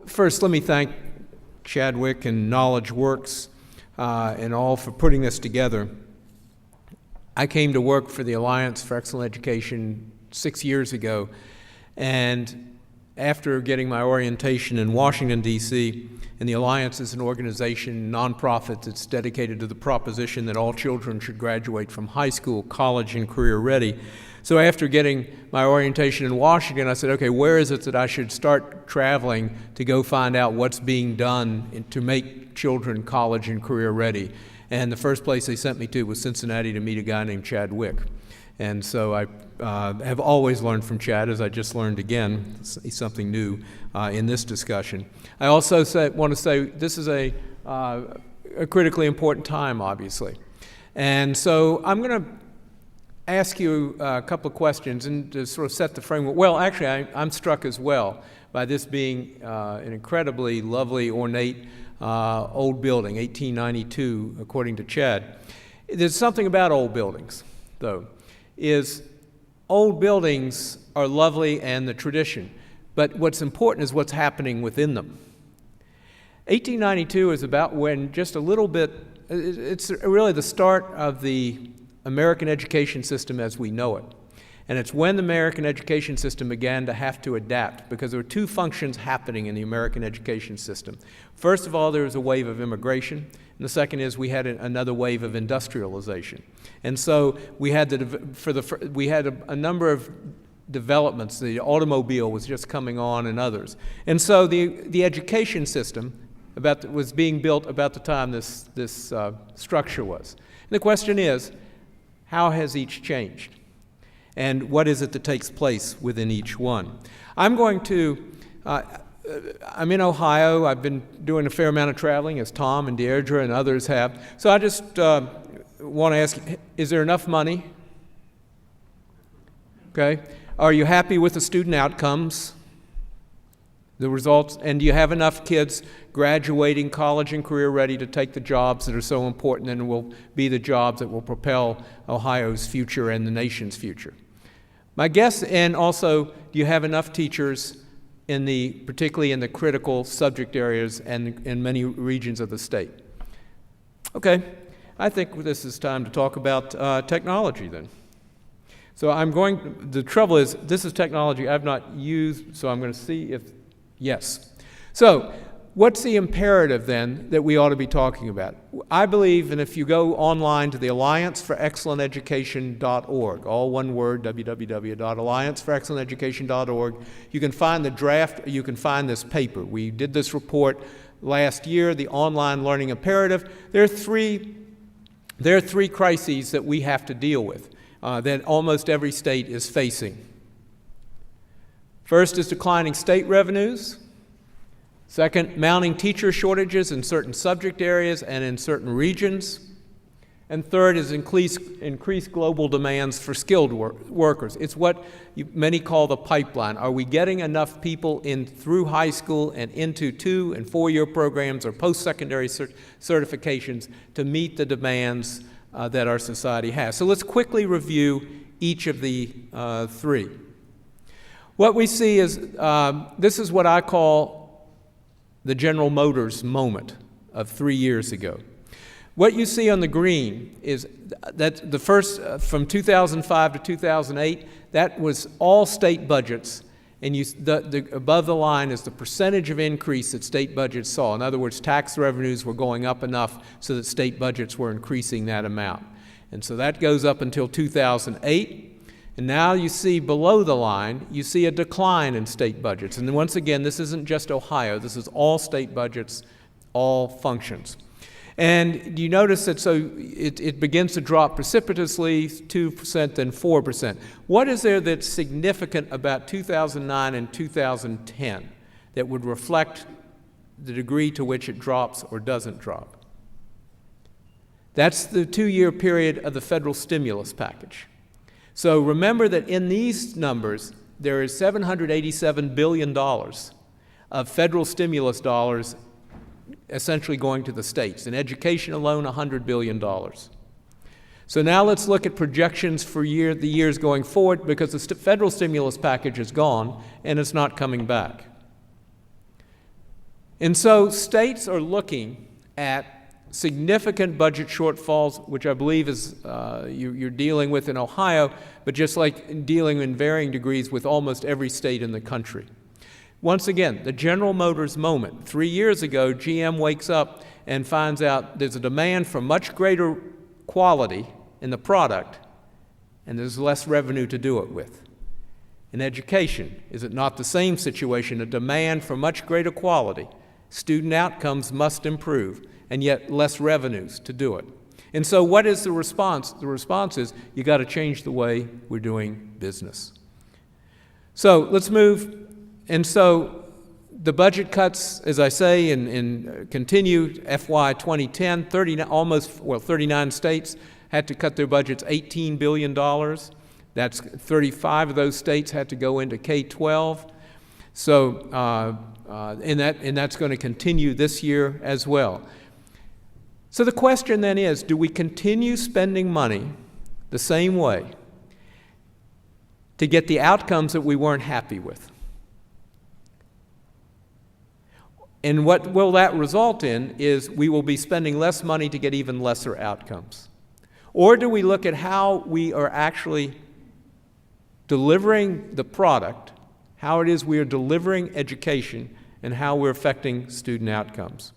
first, let me thank Chadwick and Knowledge Works and all for putting this together. I came to work for the Alliance for Excellent Education 6 years ago, and after getting my orientation in Washington, D.C., and the Alliance is an organization, nonprofit, that's dedicated to the proposition that all children should graduate from high school, college, and career ready. So after getting my orientation in Washington, I said, okay, where is it that I should start traveling to go find out what's being done to make children college and career ready? And the first place they sent me to was Cincinnati to meet a guy named Chad Wick. And so I have always learned from Chad, as I just learned again. It's something new in this discussion. I also want to say this is a critically important time, obviously. And so I'm going to ask you a couple of questions and to sort of set the framework. Well, actually, I'm struck as well by this being an incredibly lovely, ornate old building, 1892, according to Chad. There's something about old buildings, though, is old buildings are lovely and the tradition, but what's important is what's happening within them. 1892 is about when just a little bit, it's really the start of the American education system as we know it. And it's when the American education system began to have to adapt, because there were two functions happening in the American education system. First of all, there was a wave of immigration, and the second is we had another wave of industrialization. And so we had a number of developments. The automobile was just coming on, and others. And so the education system was being built about the time this structure was. And the question is, how has each changed? And what is it that takes place within each one? I'm in Ohio. I've been doing a fair amount of traveling, as Tom and Deirdre and others have. So I just want to ask, is there enough money? Okay. Are you happy with the student outcomes, the results? And do you have enough kids graduating college and career ready to take the jobs that are so important and will be the jobs that will propel Ohio's future and the nation's future? My guess, and also, do you have enough teachers particularly in the critical subject areas and in many regions of the state? Okay, I think this is time to talk about technology then. So the trouble is, this is technology I've not used, so I'm going to see if, yes. So, what's the imperative then that we ought to be talking about? I believe, and if you go online to the allianceforexcellenteducation.org, all one word, www.allianceforexcellenteducation.org, you can find the draft, you can find this paper. We did this report last year, the online learning imperative. There are three crises that we have to deal with that almost every state is facing. First is declining state revenues. Second, mounting teacher shortages in certain subject areas and in certain regions. And third is increased global demands for skilled workers. It's what many call the pipeline. Are we getting enough people in through high school and into 2- and 4-year programs or post-secondary certifications to meet the demands that our society has? So let's quickly review each of the three. What we see is, this is what I call the General Motors moment of 3 years ago. What you see on the green is that the first, from 2005 to 2008, that was all state budgets, and above the line is the percentage of increase that state budgets saw. In other words, tax revenues were going up enough so that state budgets were increasing that amount. And so that goes up until 2008. And now you see below the line, you see a decline in state budgets. And once again, this isn't just Ohio. This is all state budgets, all functions. And you notice that it begins to drop precipitously, 2%, then 4%. What is there that's significant about 2009 and 2010 that would reflect the degree to which it drops or doesn't drop? That's the 2-year period of the federal stimulus package. So remember that in these numbers, there is $787 billion of federal stimulus dollars essentially going to the states. In education alone, $100 billion. So now let's look at projections for the years going forward, because the federal stimulus package is gone and it's not coming back. And so states are looking at significant budget shortfalls, which I believe is you're dealing with in Ohio, but just like dealing in varying degrees with almost every state in the country. Once again, the General Motors moment. 3 years ago, GM wakes up and finds out there's a demand for much greater quality in the product, and there's less revenue to do it with. In education, is it not the same situation? A demand for much greater quality. Student outcomes must improve, and yet less revenues to do it. And so what is the response? The response is you got to change the way we're doing business. So let's move. And so the budget cuts, as I say, continue FY 2010, 39 states had to cut their budgets $18 billion. That's 35 of those states had to go into K-12. So, and that's going to continue this year as well. So the question then is, do we continue spending money the same way to get the outcomes that we weren't happy with? And what will that result in is we will be spending less money to get even lesser outcomes. Or do we look at how we are actually delivering the product, how it is we are delivering education, and how we're affecting student outcomes?